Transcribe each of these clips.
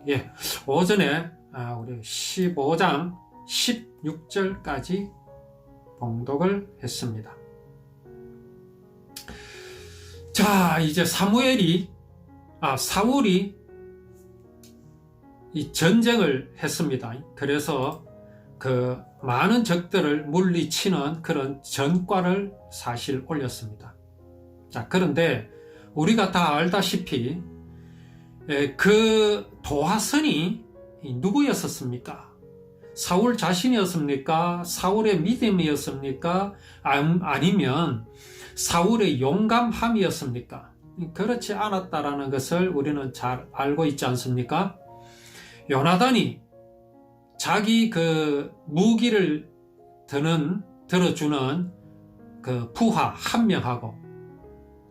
예, 오전에 우리 15장 16절까지 봉독을 했습니다. 자, 이제 사울이 이 전쟁을 했습니다. 그래서 그 많은 적들을 물리치는 그런 전과를 사실 올렸습니다. 자, 그런데 우리가 다 알다시피 그 도화선이 누구였었습니까? 사울 자신이었습니까? 사울의 믿음이었습니까? 아니면 사울의 용감함이었습니까? 그렇지 않았다라는 것을 우리는 잘 알고 있지 않습니까? 요나단이 자기 그 무기를 들어주는 그 부하 한 명하고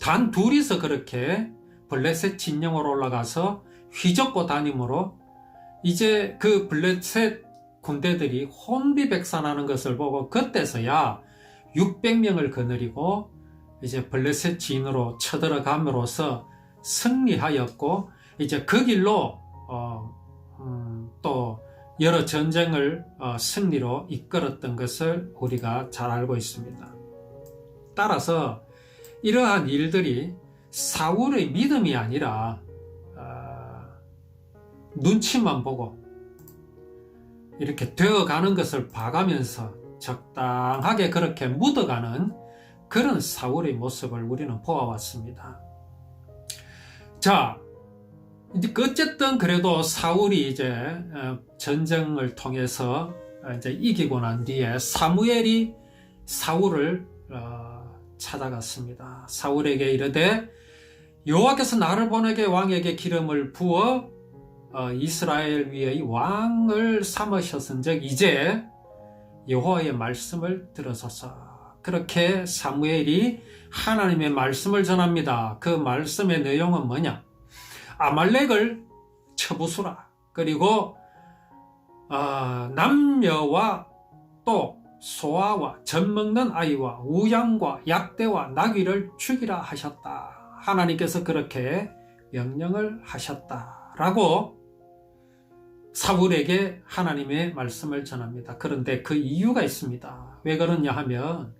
단 둘이서 그렇게 블레셋 진영으로 올라가서 휘젓고 다니므로 이제 그 블레셋 군대들이 혼비백산하는 것을 보고 그때서야 600명을 거느리고 이제 블레셋 진으로 쳐들어감으로써 승리하였고 이제 그 길로 또 여러 전쟁을 승리로 이끌었던 것을 우리가 잘 알고 있습니다. 따라서 이러한 일들이 사울의 믿음이 아니라 눈치만 보고 이렇게 되어가는 것을 봐가면서 적당하게 그렇게 묻어가는 그런 사울의 모습을 우리는 보아왔습니다. 자, 어쨌든 그래도 사울이 이제 전쟁을 통해서 이제 이기고 난 뒤에 사무엘이 사울을 찾아갔습니다. 사울에게 이르되 여호와께서 나를 보내게 왕에게 기름을 부어 이스라엘 위의 왕을 삼으셨은즉 이제 여호와의 말씀을 들으소서. 그렇게 사무엘이 하나님의 말씀을 전합니다. 그 말씀의 내용은 뭐냐? 아말렉을 쳐부수라. 그리고 남녀와 또 소아와 젖먹는 아이와 우양과 약대와 나귀를 죽이라 하셨다. 하나님께서 그렇게 명령을 하셨다라고 사울에게 하나님의 말씀을 전합니다. 그런데 그 이유가 있습니다. 왜 그러냐 하면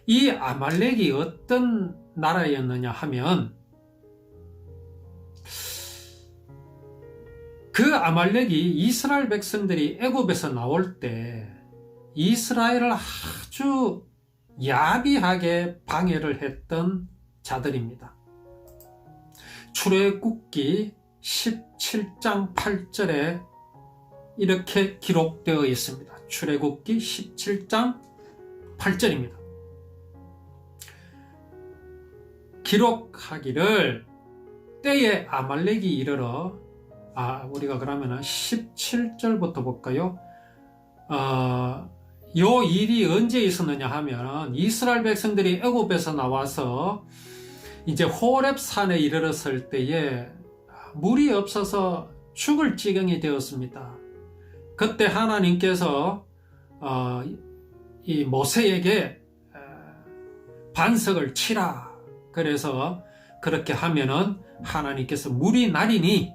이 아말렉이 어떤 나라였느냐 하면 그 아말렉이 이스라엘 백성들이 애굽에서 나올 때 이스라엘을 아주 야비하게 방해를 했던 자들입니다. 출애굽기 17장 8절에 이렇게 기록되어 있습니다. 출애굽기 17장 8절입니다. 기록하기를 때에 아말렉이 이르러 우리가 그러면은 17절부터 볼까요? 요 일이 언제 있었느냐 하면 이스라엘 백성들이 애굽에서 나와서 이제 호렙산에 이르렀을 때에 물이 없어서 죽을 지경이 되었습니다. 그때 하나님께서 이 모세에게 반석을 치라. 그래서 그렇게 하면은 하나님께서 물이 나리니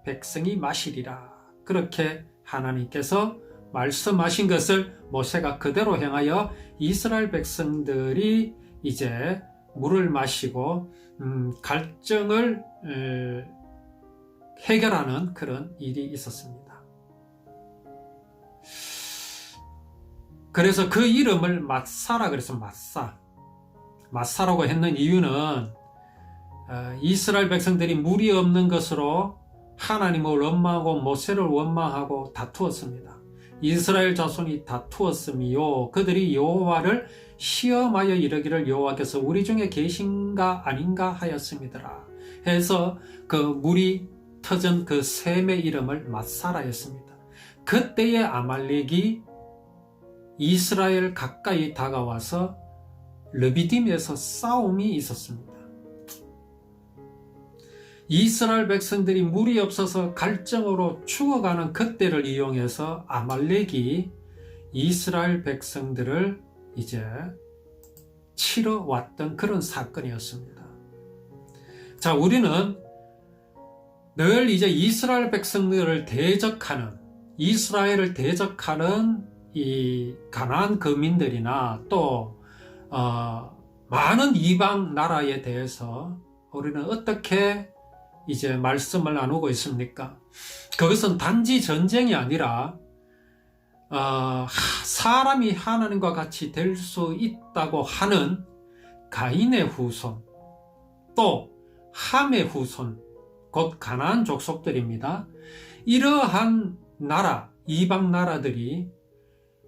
백성이 마시리라. 그렇게 하나님께서 말씀하신 것을 모세가 그대로 행하여 이스라엘 백성들이 이제 물을 마시고 갈증을 해결하는 그런 일이 있었습니다. 그래서 그 이름을 마사라 그래서 마사라고 했는 이유는 이스라엘 백성들이 물이 없는 것으로 하나님을 원망하고 모세를 원망하고 다투었습니다. 이스라엘 자손이 다투었으며 그들이 여호와를 시험하여 이르기를 여호와께서 우리 중에 계신가 아닌가 하였음이더라 해서 그 물이 터진 그 샘의 이름을 마사라였습니다. 그때의 아말렉이 이스라엘 가까이 다가와서 르비딤에서 싸움이 있었습니다. 이스라엘 백성들이 물이 없어서 갈증으로 죽어가는 그때를 이용해서 아말렉이 이스라엘 백성들을 이제 치러 왔던 그런 사건이었습니다. 자, 우리는 늘 이제 이스라엘 백성들을 대적하는, 이스라엘을 대적하는 이 가나안 거민들이나 또 많은 이방 나라에 대해서 우리는 어떻게 이제 말씀을 나누고 있습니까? 그것은 단지 전쟁이 아니라 사람이 하나님과 같이 될 수 있다고 하는 가인의 후손, 또 함의 후손, 곧 가나안 족속들입니다. 이러한 나라, 이방 나라들이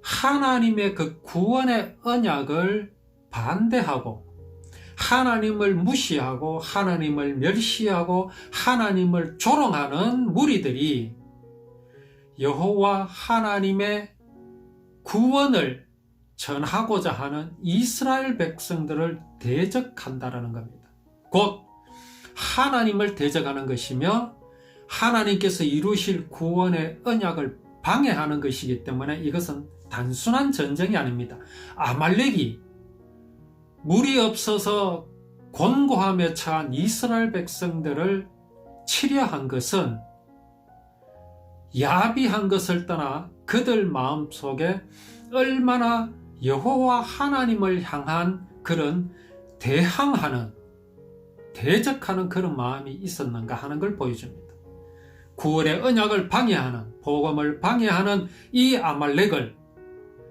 하나님의 그 구원의 언약을 반대하고 하나님을 무시하고 하나님을 멸시하고 하나님을 조롱하는 무리들이 여호와 하나님의 구원을 전하고자 하는 이스라엘 백성들을 대적한다라는 겁니다. 곧 하나님을 대적하는 것이며 하나님께서 이루실 구원의 언약을 방해하는 것이기 때문에 이것은 단순한 전쟁이 아닙니다. 아말렉이 물이 없어서 곤고함에 처한 이스라엘 백성들을 치려한 것은 야비한 것을 떠나 그들 마음속에 얼마나 여호와 하나님을 향한 그런 대항하는, 대적하는 그런 마음이 있었는가 하는 걸 보여줍니다. 구원의 언약을 방해하는, 복음을 방해하는 이 아말렉을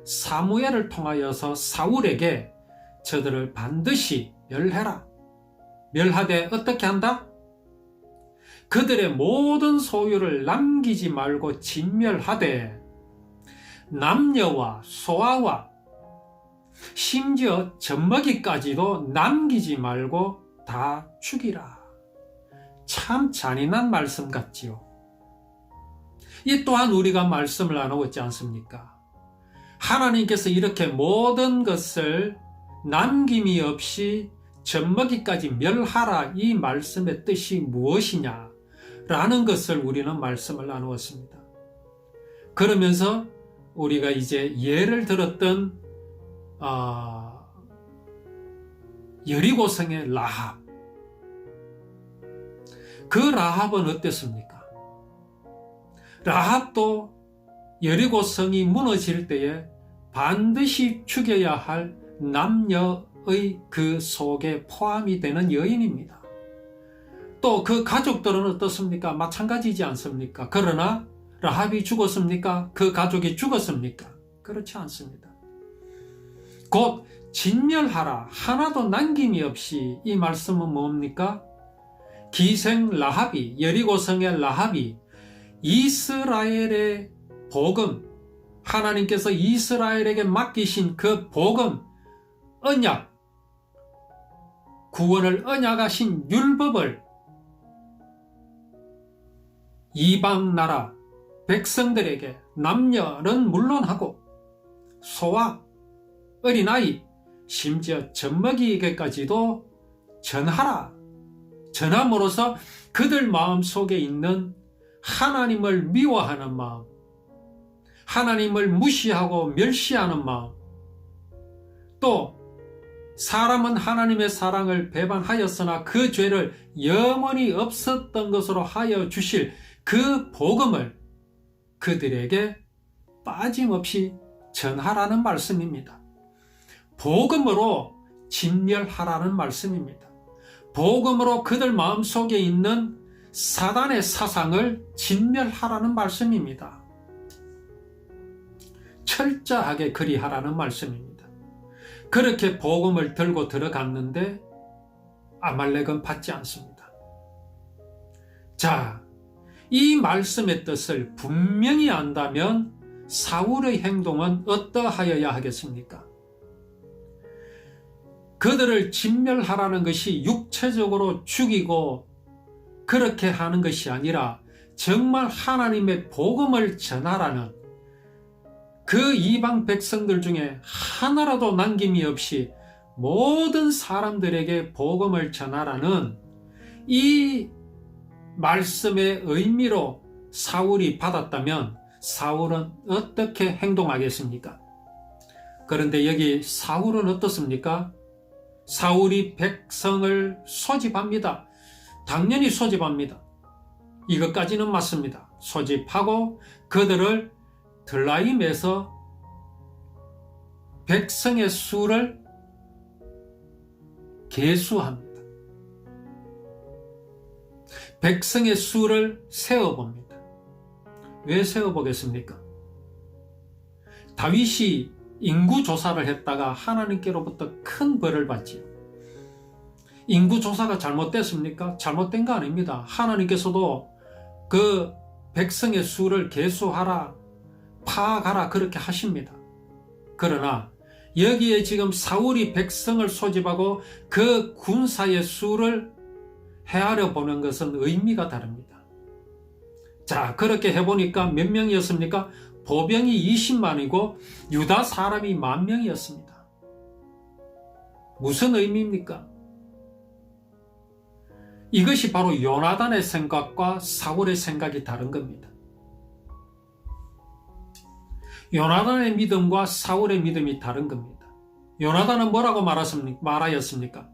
사무엘을 통하여서 사울에게 저들을 반드시 멸해라. 멸하되 어떻게 한다? 그들의 모든 소유를 남기지 말고 진멸하되 남녀와 소아와 심지어 젖먹이까지도 남기지 말고 다 죽이라. 참 잔인한 말씀 같지요. 이 또한 우리가 말씀을 나누고 있지 않습니까? 하나님께서 이렇게 모든 것을 남김이 없이 젖먹이까지 멸하라, 이 말씀의 뜻이 무엇이냐 라는 것을 우리는 말씀을 나누었습니다. 그러면서 우리가 이제 예를 들었던 여리고성의 라합, 그 라합은 어땠습니까? 라합도 여리고성이 무너질 때에 반드시 죽여야 할 남녀의 그 속에 포함이 되는 여인입니다. 또 그 가족들은 어떻습니까? 마찬가지지 않습니까? 그러나 라합이 죽었습니까? 그 가족이 죽었습니까? 그렇지 않습니다. 곧 진멸하라, 하나도 남김이 없이, 이 말씀은 뭡니까? 기생 라합이, 여리고성의 라합이 이스라엘의 복음, 하나님께서 이스라엘에게 맡기신 그 복음, 언약, 구원을 언약하신 율법을 이방 나라 백성들에게, 남녀는 물론하고 소아, 어린아이, 심지어 젖먹이에게까지도 전하라. 전함으로써 그들 마음속에 있는 하나님을 미워하는 마음, 하나님을 무시하고 멸시하는 마음, 또 사람은 하나님의 사랑을 배반하였으나 그 죄를 영원히 없었던 것으로 하여 주실 그 복음을 그들에게 빠짐없이 전하라는 말씀입니다. 복음으로 진멸하라는 말씀입니다. 복음으로 그들 마음속에 있는 사단의 사상을 진멸하라는 말씀입니다. 철저하게 그리하라는 말씀입니다. 그렇게 복음을 들고 들어갔는데 아말렉은 받지 않습니다. 자, 이 말씀의 뜻을 분명히 안다면 사울의 행동은 어떠하여야 하겠습니까? 그들을 진멸하라는 것이 육체적으로 죽이고 그렇게 하는 것이 아니라 정말 하나님의 복음을 전하라는, 그 이방 백성들 중에 하나라도 남김이 없이 모든 사람들에게 복음을 전하라는 이 말씀의 의미로 사울이 받았다면 사울은 어떻게 행동하겠습니까? 그런데 여기 사울은 어떻습니까? 사울이 백성을 소집합니다. 당연히 소집합니다. 이것까지는 맞습니다. 소집하고 그들을 들라임에서 백성의 수를 계수합니다. 백성의 수를 세어봅니다. 왜 세어보겠습니까? 다윗이 인구조사를 했다가 하나님께로부터 큰 벌을 받지요. 인구조사가 잘못됐습니까? 잘못된 거 아닙니다. 하나님께서도 그 백성의 수를 계수하라, 파악하라 그렇게 하십니다. 그러나 여기에 지금 사울이 백성을 소집하고 그 군사의 수를 헤아려 보는 것은 의미가 다릅니다. 자, 그렇게 해보니까 몇 명이었습니까? 보병이 20만이고 유다 사람이 10,000명이었습니다. 무슨 의미입니까? 이것이 바로 요나단의 생각과 사울의 생각이 다른 겁니다. 요나단의 믿음과 사울의 믿음이 다른 겁니다. 요나단은 뭐라고 말하였습니까?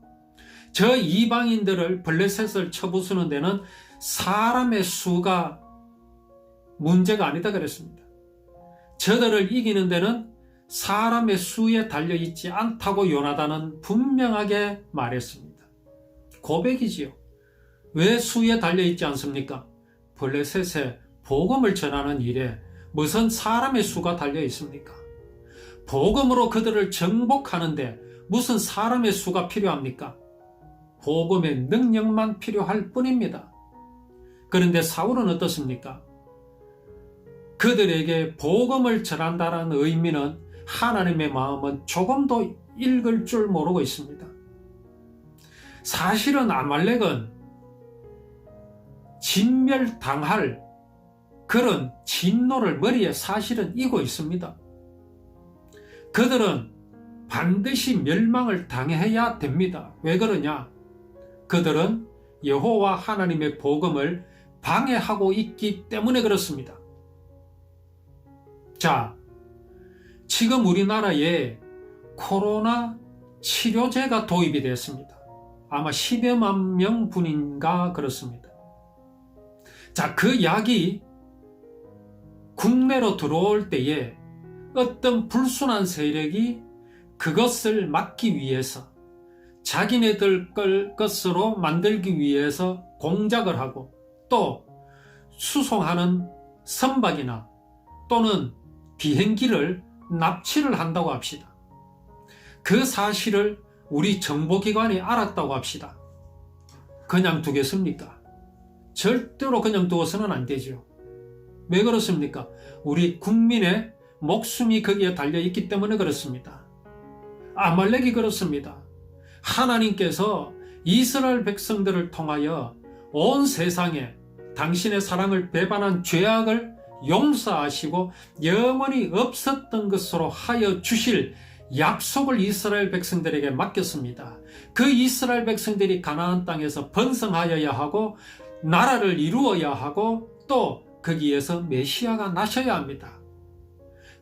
저 이방인들을 블레셋을 쳐부수는 데는 사람의 수가 문제가 아니다 그랬습니다. 저들을 이기는 데는 사람의 수에 달려있지 않다고 요나단은 분명하게 말했습니다. 고백이지요. 왜 수에 달려있지 않습니까? 블레셋에 복음을 전하는 일에 무슨 사람의 수가 달려있습니까? 복음으로 그들을 정복하는데 무슨 사람의 수가 필요합니까? 복음의 능력만 필요할 뿐입니다. 그런데 사울은 어떻습니까? 그들에게 복음을 전한다는 의미는 하나님의 마음은 조금도 읽을 줄 모르고 있습니다. 사실은 아말렉은 진멸당할 그런 진노를 머리에 사실은 이고 있습니다. 그들은 반드시 멸망을 당해야 됩니다. 왜 그러냐? 그들은 여호와 하나님의 복음을 방해하고 있기 때문에 그렇습니다. 자, 지금 우리나라에 코로나 치료제가 도입이 되었습니다. 아마 10여만 명 분인가 그렇습니다. 자, 그 약이 국내로 들어올 때에 어떤 불순한 세력이 그것을 막기 위해서 자기네들 것으로 만들기 위해서 공작을 하고 또 수송하는 선박이나 또는 비행기를 납치를 한다고 합시다. 그 사실을 우리 정보기관이 알았다고 합시다. 그냥 두겠습니까? 절대로 그냥 두어서는 안 되죠. 왜 그렇습니까? 우리 국민의 목숨이 거기에 달려있기 때문에 그렇습니다. 아말렉이 그렇습니다. 하나님께서 이스라엘 백성들을 통하여 온 세상에 당신의 사랑을 배반한 죄악을 용서하시고 영원히 없었던 것으로 하여 주실 약속을 이스라엘 백성들에게 맡겼습니다. 그 이스라엘 백성들이 가나안 땅에서 번성하여야 하고 나라를 이루어야 하고 또 거기에서 메시아가 나셔야 합니다.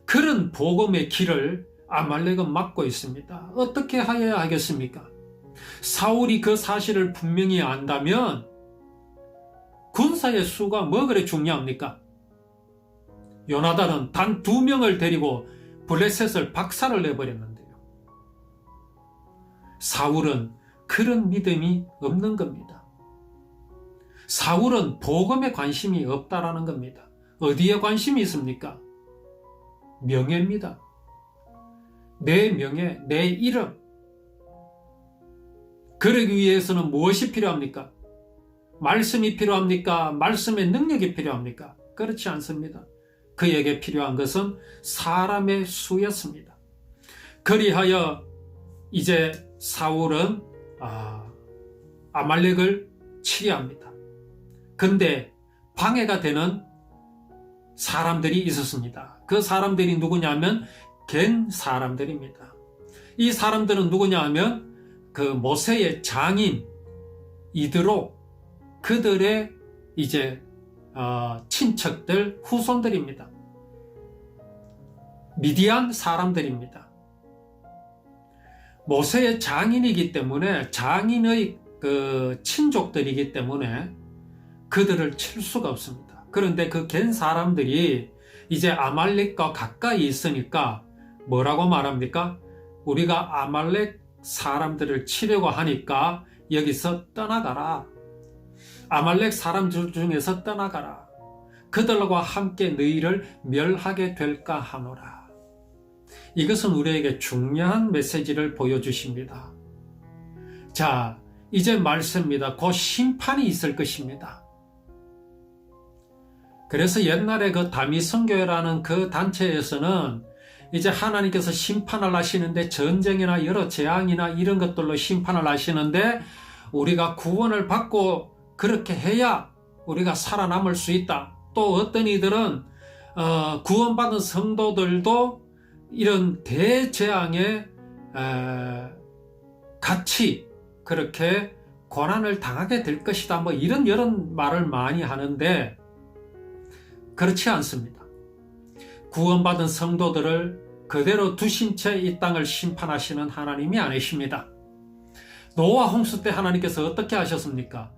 그런 복음의 길을 아말렉은 막고 있습니다. 어떻게 하여야 하겠습니까? 사울이 그 사실을 분명히 안다면 군사의 수가 뭐 그래 중요합니까? 요나단은 단 2명을 데리고 블레셋을 박살을 내버렸는데요. 사울은 그런 믿음이 없는 겁니다. 사울은 복음에 관심이 없다라는 겁니다. 어디에 관심이 있습니까? 명예입니다. 내 명예, 내 이름. 그러기 위해서는 무엇이 필요합니까? 말씀이 필요합니까? 말씀의 능력이 필요합니까? 그렇지 않습니다. 그에게 필요한 것은 사람의 수였습니다. 그리하여 이제 사울은 아말렉을 치리합니다. 근데 방해가 되는 사람들이 있었습니다. 그 사람들이 누구냐면 겐 사람들입니다. 이 사람들은 누구냐 하면 그 모세의 장인 이드로 그들의 이제 친척들 후손들입니다. 미디안 사람들입니다. 모세의 장인이기 때문에 장인의 그 친족들이기 때문에 그들을 칠 수가 없습니다. 그런데 그 겐 사람들이 이제 아말렉과 가까이 있으니까 뭐라고 말합니까? 우리가 아말렉 사람들을 치려고 하니까 여기서 떠나가라. 아말렉 사람들 중에서 떠나가라. 그들과 함께 너희를 멸하게 될까 하노라. 이것은 우리에게 중요한 메시지를 보여주십니다. 자, 이제 말씀입니다. 곧 심판이 있을 것입니다. 그래서 옛날에 그 다미성교회라는 그 단체에서는 이제 하나님께서 심판을 하시는데 전쟁이나 여러 재앙이나 이런 것들로 심판을 하시는데 우리가 구원을 받고 그렇게 해야 우리가 살아남을 수 있다. 또 어떤 이들은 구원받은 성도들도 이런 대재앙에 같이 그렇게 고난을 당하게 될 것이다. 뭐 이런 말을 많이 하는데 그렇지 않습니다. 구원받은 성도들을 그대로 두신 채 이 땅을 심판하시는 하나님이 아니십니다. 노아 홍수 때 하나님께서 어떻게 하셨습니까?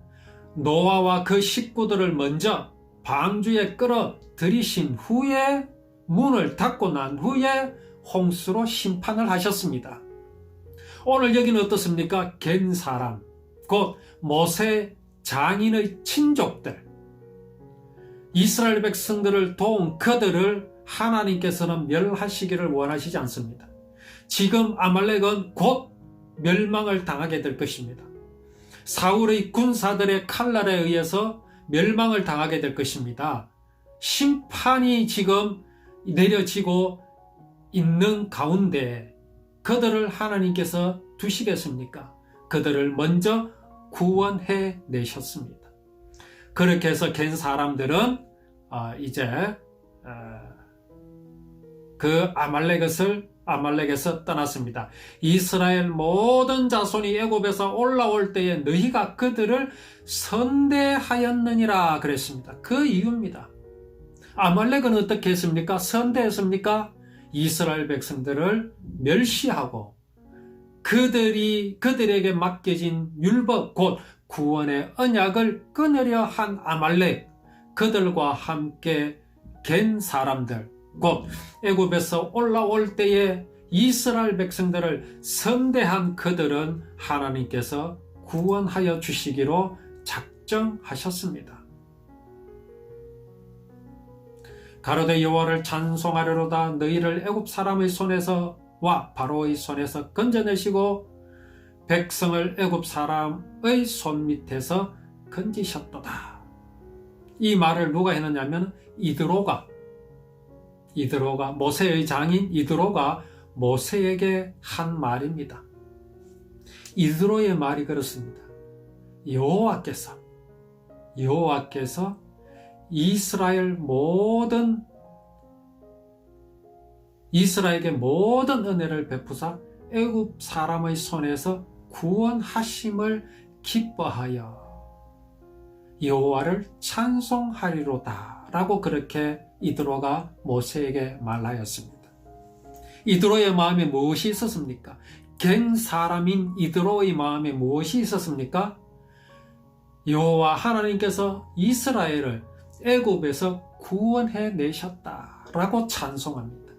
노아와 그 식구들을 먼저 방주에 끌어들이신 후에 문을 닫고 난 후에 홍수로 심판을 하셨습니다. 오늘 여기는 어떻습니까? 겐 사람, 곧 모세 장인의 친족들, 이스라엘 백성들을 도운 그들을 하나님께서는 멸하시기를 원하시지 않습니다. 지금 아말렉은 곧 멸망을 당하게 될 것입니다. 사울의 군사들의 칼날에 의해서 멸망을 당하게 될 것입니다. 심판이 지금 내려지고 있는 가운데 그들을 하나님께서 두시겠습니까? 그들을 먼저 구원해 내셨습니다. 그렇게 해서 겐 사람들은 이제 그 아말렉에서 떠났습니다. 이스라엘 모든 자손이 애굽에서 올라올 때에 너희가 그들을 선대하였느니라 그랬습니다. 그 이유입니다. 아말렉은 어떻게 했습니까? 선대했습니까? 이스라엘 백성들을 멸시하고 그들에게 맡겨진 율법 곧 구원의 언약을 끊으려 한 아말렉, 그들과 함께 겐 사람들, 곧 애굽에서 올라올 때에 이스라엘 백성들을 선대한 그들은 하나님께서 구원하여 주시기로 작정하셨습니다. 가로되 여호와를 찬송하려로다 너희를 애굽 사람의 손에서와 바로의 손에서 건져내시고 백성을 애굽 사람의 손 밑에서 건지셨도다. 이 말을 누가 했느냐면 이드로가 모세의 장인 이드로가 모세에게 한 말입니다. 이드로의 말이 그렇습니다. 여호와께서 이스라엘에게 모든 은혜를 베푸사 애굽 사람의 손에서 구원하심을 기뻐하여 여호와를 찬송하리로다 라고 그렇게 이드로가 모세에게 말하였습니다. 이드로의 마음에 무엇이 있었습니까? 겐 사람인 이드로의 마음에 무엇이 있었습니까? 여호와 하나님께서 이스라엘을 애굽에서 구원해 내셨다라고 찬송합니다.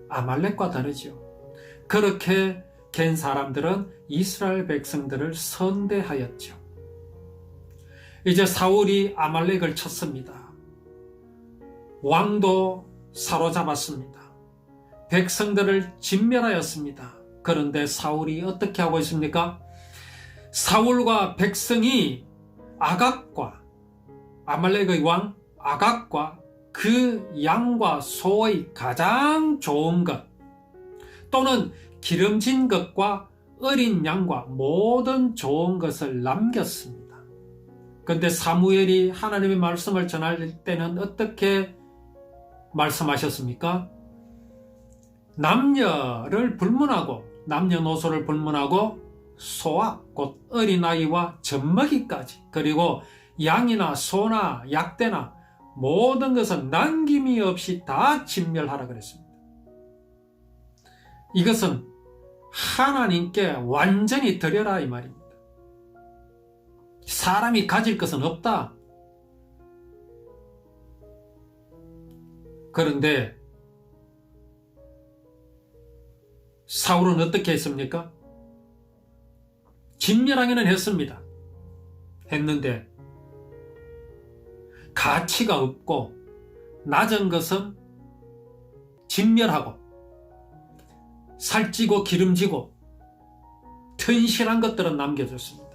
아말렉과 다르죠. 그렇게 겐 사람들은 이스라엘 백성들을 선대하였죠. 이제 사울이 아말렉을 쳤습니다. 왕도 사로잡았습니다. 백성들을 진멸하였습니다. 그런데 사울이 어떻게 하고 있습니까? 사울과 백성이 아각과 아말렉의 왕 아각과 그 양과 소의 가장 좋은 것 또는 기름진 것과 어린 양과 모든 좋은 것을 남겼습니다. 그런데 사무엘이 하나님의 말씀을 전할 때는 어떻게 말씀하셨습니까? 남녀노소를 불문하고 소와 곧 어린아이와 젖먹이까지 그리고 양이나 소나 약대나 모든 것은 남김이 없이 다 진멸하라 그랬습니다. 이것은 하나님께 완전히 드려라 이 말입니다. 사람이 가질 것은 없다. 그런데 사울은 어떻게 했습니까? 진멸하기는 했습니다. 했는데 가치가 없고 낮은 것은 진멸하고 살찌고 기름지고 튼실한 것들은 남겨줬습니다.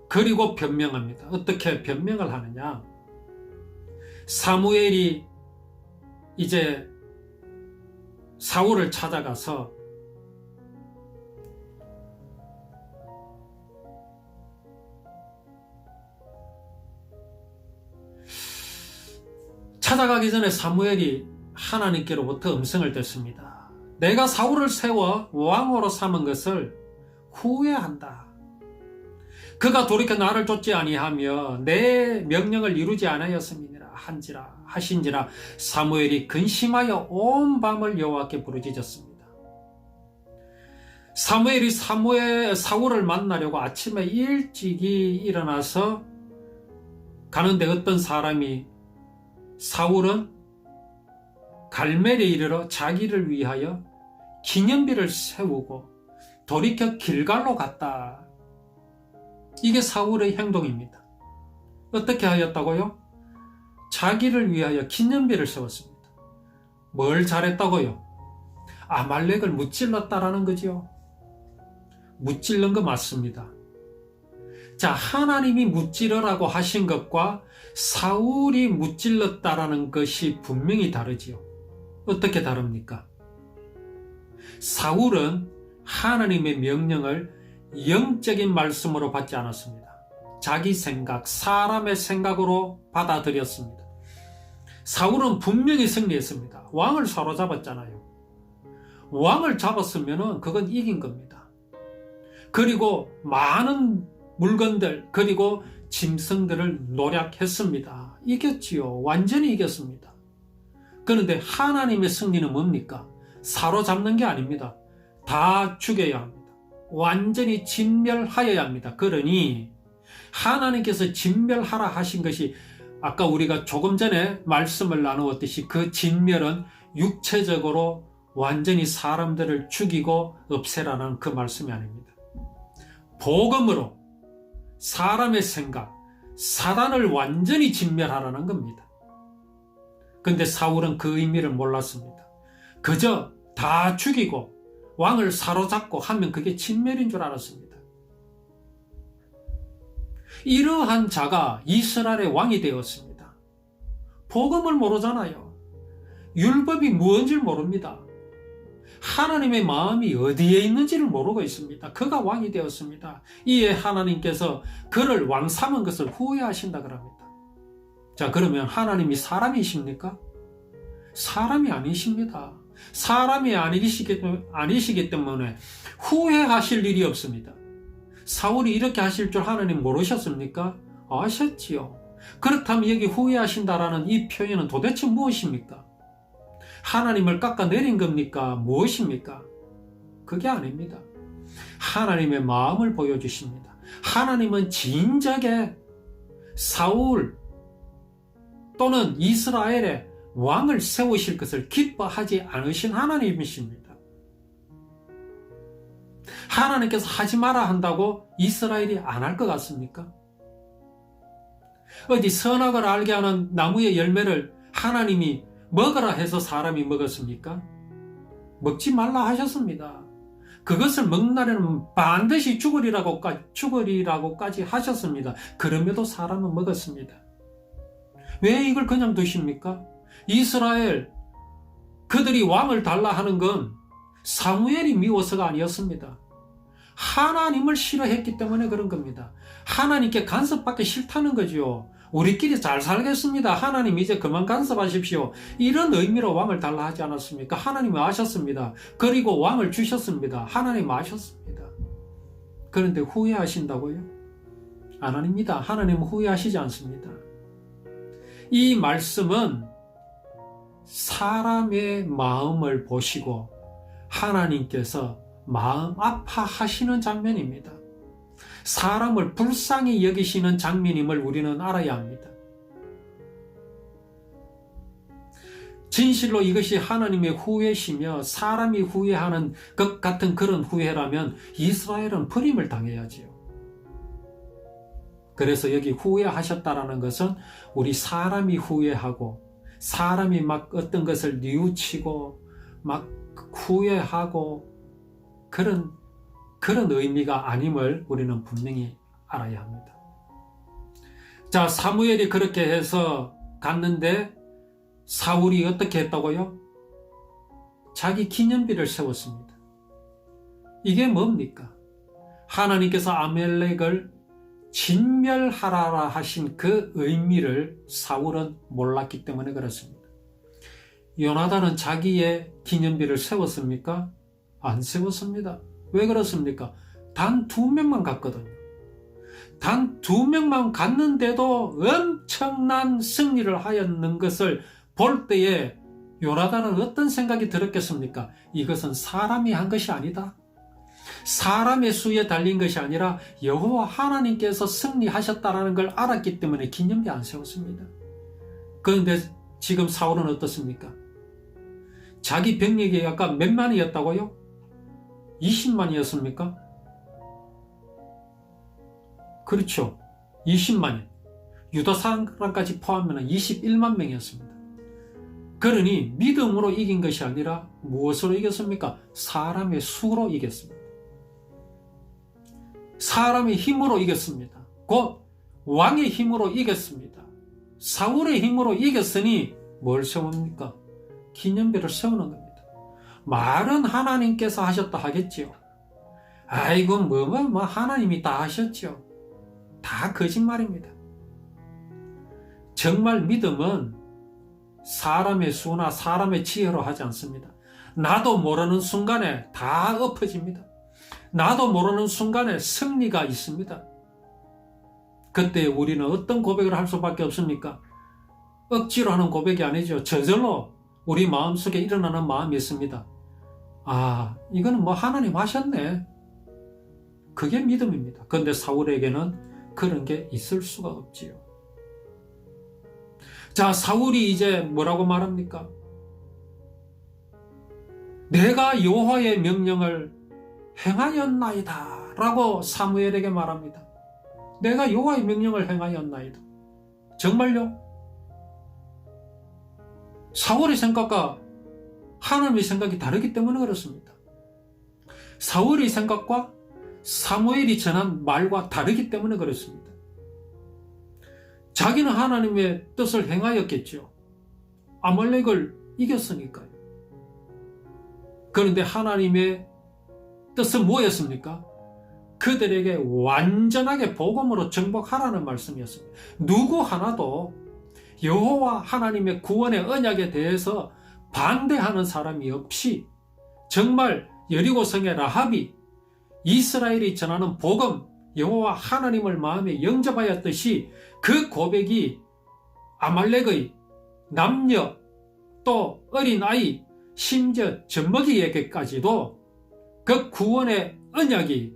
그리고 변명합니다. 어떻게 변명을 하느냐? 사무엘이 이제 사울을 찾아가서 찾아가기 전에 사무엘이 하나님께로부터 음성을 듣습니다. 내가 사울을 세워 왕으로 삼은 것을 후회한다. 그가 돌이켜 나를 쫓지 아니하며 내 명령을 이루지 하신지라 사무엘이 근심하여 온 밤을 여호와께 부르짖었습니다. 사무엘이 사울을 만나려고 아침에 일찍이 일어나서 가는데 어떤 사람이 사울은 갈멜에 이르러 자기를 위하여 기념비를 세우고 돌이켜 길갈로 갔다. 이게 사울의 행동입니다. 어떻게 하였다고요? 자기를 위하여 기념비를 세웠습니다. 뭘 잘했다고요? 아말렉을 무찔렀다라는 거죠. 무찔른 거 맞습니다. 자, 하나님이 무찌르라고 하신 것과 사울이 무찔렀다라는 것이 분명히 다르지요. 어떻게 다릅니까? 사울은 하나님의 명령을 영적인 말씀으로 받지 않았습니다. 자기 생각, 사람의 생각으로 받아들였습니다. 사울은 분명히 승리했습니다. 왕을 사로잡았잖아요. 왕을 잡았으면 그건 이긴 겁니다. 그리고 많은 물건들, 그리고 짐승들을 노략했습니다. 이겼지요. 완전히 이겼습니다. 그런데 하나님의 승리는 뭡니까? 사로잡는 게 아닙니다. 다 죽여야 합니다. 완전히 진멸하여야 합니다. 그러니 하나님께서 진멸하라 하신 것이 아까 우리가 조금 전에 말씀을 나누었듯이 그 진멸은 육체적으로 완전히 사람들을 죽이고 없애라는 그 말씀이 아닙니다. 복음으로 사람의 생각, 사단을 완전히 진멸하라는 겁니다. 근데 사울은 그 의미를 몰랐습니다. 그저 다 죽이고 왕을 사로잡고 하면 그게 진멸인 줄 알았습니다. 이러한 자가 이스라엘의 왕이 되었습니다. 복음을 모르잖아요. 율법이 무엇인지 모릅니다. 하나님의 마음이 어디에 있는지를 모르고 있습니다. 그가 왕이 되었습니다. 이에 하나님께서 그를 왕 삼은 것을 후회하신다 그럽니다. 자, 그러면 하나님이 사람이십니까? 사람이 아니십니다. 사람이 아니시기 때문에 후회하실 일이 없습니다. 사울이 이렇게 하실 줄 하나님 모르셨습니까? 아셨지요. 그렇다면 여기 후회하신다라는 이 표현은 도대체 무엇입니까? 하나님을 깎아내린 겁니까? 무엇입니까? 그게 아닙니다. 하나님의 마음을 보여주십니다. 하나님은 진작에 사울 또는 이스라엘의 왕을 세우실 것을 기뻐하지 않으신 하나님이십니다. 하나님께서 하지 마라 한다고 이스라엘이 안 할 것 같습니까? 어디 선악을 알게 하는 나무의 열매를 하나님이 먹으라 해서 사람이 먹었습니까? 먹지 말라 하셨습니다. 그것을 먹는 날에는 반드시 죽으리라고까지 하셨습니다. 그럼에도 사람은 먹었습니다. 왜 이걸 그냥 두십니까? 이스라엘 그들이 왕을 달라 하는 건 사무엘이 미워서가 아니었습니다. 하나님을 싫어했기 때문에 그런 겁니다. 하나님께 간섭받기 싫다는 거죠. 우리끼리 잘 살겠습니다. 하나님 이제 그만 간섭하십시오. 이런 의미로 왕을 달라 하지 않았습니까? 하나님이 아셨습니다. 그리고 왕을 주셨습니다. 하나님 아셨습니다. 그런데 후회하신다고요? 안 합니다. 하나님은 후회하시지 않습니다. 이 말씀은 사람의 마음을 보시고 하나님께서 마음 아파하시는 장면입니다. 사람을 불쌍히 여기시는 장면임을 우리는 알아야 합니다. 진실로 이것이 하나님의 후회시며 사람이 후회하는 것 같은 그런 후회라면 이스라엘은 버림을 당해야지요. 그래서 여기 후회하셨다라는 것은 우리 사람이 후회하고 사람이 막 어떤 것을 뉘우치고 막 후회하고 그런 의미가 아님을 우리는 분명히 알아야 합니다. 자, 사무엘이 그렇게 해서 갔는데 사울이 어떻게 했다고요? 자기 기념비를 세웠습니다. 이게 뭡니까? 하나님께서 아말렉을 진멸하라 하신 그 의미를 사울은 몰랐기 때문에 그렇습니다. 요나단은 자기의 기념비를 세웠습니까? 안 세웠습니다. 왜 그렇습니까? 단 2명만 갔거든요. 단 2명만 갔는데도 엄청난 승리를 하였는 것을 볼 때에 요나단은 어떤 생각이 들었겠습니까? 이것은 사람이 한 것이 아니다. 사람의 수에 달린 것이 아니라 여호와 하나님께서 승리하셨다는 걸 알았기 때문에 기념비 안 세웠습니다. 그런데 지금 사울은 어떻습니까? 자기 병력이 아까 몇 만이었다고요? 20만이었습니까? 그렇죠. 20만이. 유다 사람까지 포함하면 21만 명이었습니다. 그러니 믿음으로 이긴 것이 아니라 무엇으로 이겼습니까? 사람의 수로 이겼습니다. 사람의 힘으로 이겼습니다. 곧 왕의 힘으로 이겼습니다. 사울의 힘으로 이겼으니 뭘 세웁니까? 기념비를 세우는 겁니다. 말은 하나님께서 하셨다 하겠지요. 아이고 뭐 하나님이 다 하셨죠. 다 거짓말입니다. 정말 믿음은 사람의 수나 사람의 지혜로 하지 않습니다. 나도 모르는 순간에 다 엎어집니다. 나도 모르는 순간에 승리가 있습니다. 그때 우리는 어떤 고백을 할 수밖에 없습니까? 억지로 하는 고백이 아니죠. 저절로 우리 마음속에 일어나는 마음이 있습니다. 아, 이거는 뭐 하나님 하셨네. 그게 믿음입니다. 그런데 사울에게는 그런 게 있을 수가 없지요. 자, 사울이 이제 뭐라고 말합니까? 내가 여호와의 명령을 행하였나이다 라고 사무엘에게 말합니다. 내가 여호와의 명령을 행하였나이다. 정말요? 사울의 생각과 하나님의 생각이 다르기 때문에 그렇습니다. 사울의 생각과 사무엘이 전한 말과 다르기 때문에 그렇습니다. 자기는 하나님의 뜻을 행하였겠죠. 아말렉을 이겼으니까요. 그런데 하나님의 뜻은 뭐였습니까? 그들에게 완전하게 복음으로 정복하라는 말씀이었습니다. 누구 하나도 여호와 하나님의 구원의 언약에 대해서 반대하는 사람이 없이 정말 여리고성의 라합이 이스라엘이 전하는 복음, 여호와 하나님을 마음에 영접하였듯이 그 고백이 아말렉의 남녀 또 어린아이 심지어 젖먹이에게까지도 그 구원의 언약이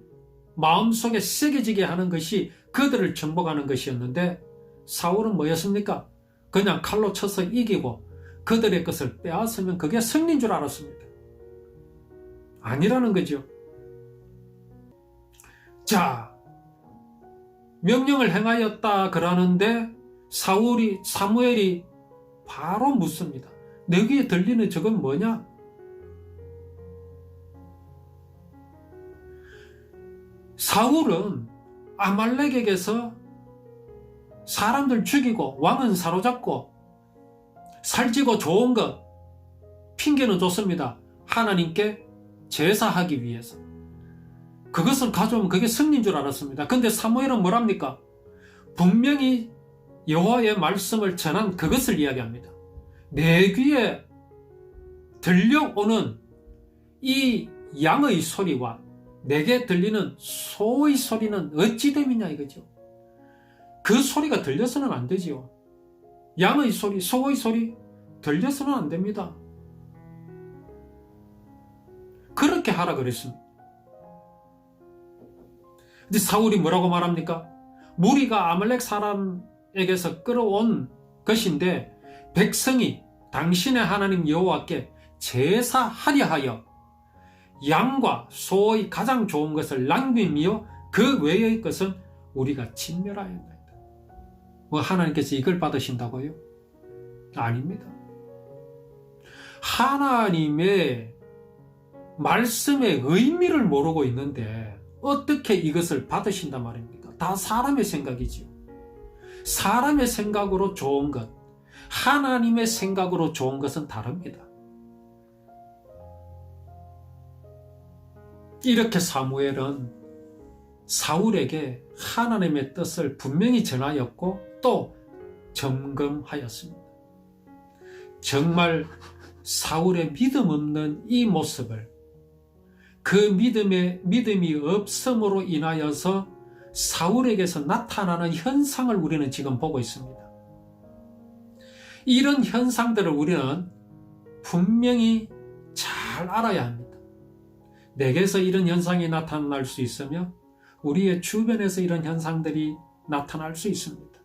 마음속에 새겨지게 하는 것이 그들을 정복하는 것이었는데 사울은 뭐였습니까? 그냥 칼로 쳐서 이기고 그들의 것을 빼앗으면 그게 승리인 줄 알았습니다. 아니라는 거죠. 자, 명령을 행하였다 그러는데 사무엘이 바로 묻습니다. 내 귀에 들리는 저건 뭐냐? 사울은 아말렉에게서 사람들 죽이고 왕은 사로잡고 살찌고 좋은 것 핑계는 좋습니다. 하나님께 제사하기 위해서. 그것을 가져오면 그게 승리인 줄 알았습니다. 근데 사무엘은 뭐랍니까? 분명히 여호와의 말씀을 전한 그것을 이야기합니다. 내 귀에 들려오는 이 양의 소리와 내게 들리는 소의 소리는 어찌 됨이냐 이거죠. 그 소리가 들려서는 안 되지요. 양의 소리, 소의 소리 들려서는 안 됩니다. 그렇게 하라 그랬습니다. 근데 사울이 뭐라고 말합니까? 무리가 아말렉 사람에게서 끌어온 것인데 백성이 당신의 하나님 여호와께 제사하려 하여 양과 소의 가장 좋은 것을 남김이요 그 외의 것은 우리가 진멸하였나이다. 뭐 하나님께서 이걸 받으신다고요? 아닙니다. 하나님의 말씀의 의미를 모르고 있는데 어떻게 이것을 받으신단 말입니까? 다 사람의 생각이지요. 사람의 생각으로 좋은 것, 하나님의 생각으로 좋은 것은 다릅니다. 이렇게 사무엘은 사울에게 하나님의 뜻을 분명히 전하였고 또 점검하였습니다. 정말 사울의 믿음 없는 이 모습을 그 믿음이 없음으로 인하여서 사울에게서 나타나는 현상을 우리는 지금 보고 있습니다. 이런 현상들을 우리는 분명히 잘 알아야 합니다. 내게서 이런 현상이 나타날 수 있으며 우리의 주변에서 이런 현상들이 나타날 수 있습니다.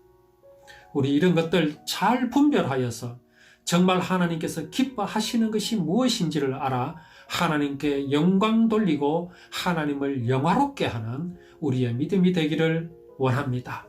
우리 이런 것들 잘 분별하여서 정말 하나님께서 기뻐하시는 것이 무엇인지를 알아 하나님께 영광 돌리고 하나님을 영화롭게 하는 우리의 믿음이 되기를 원합니다.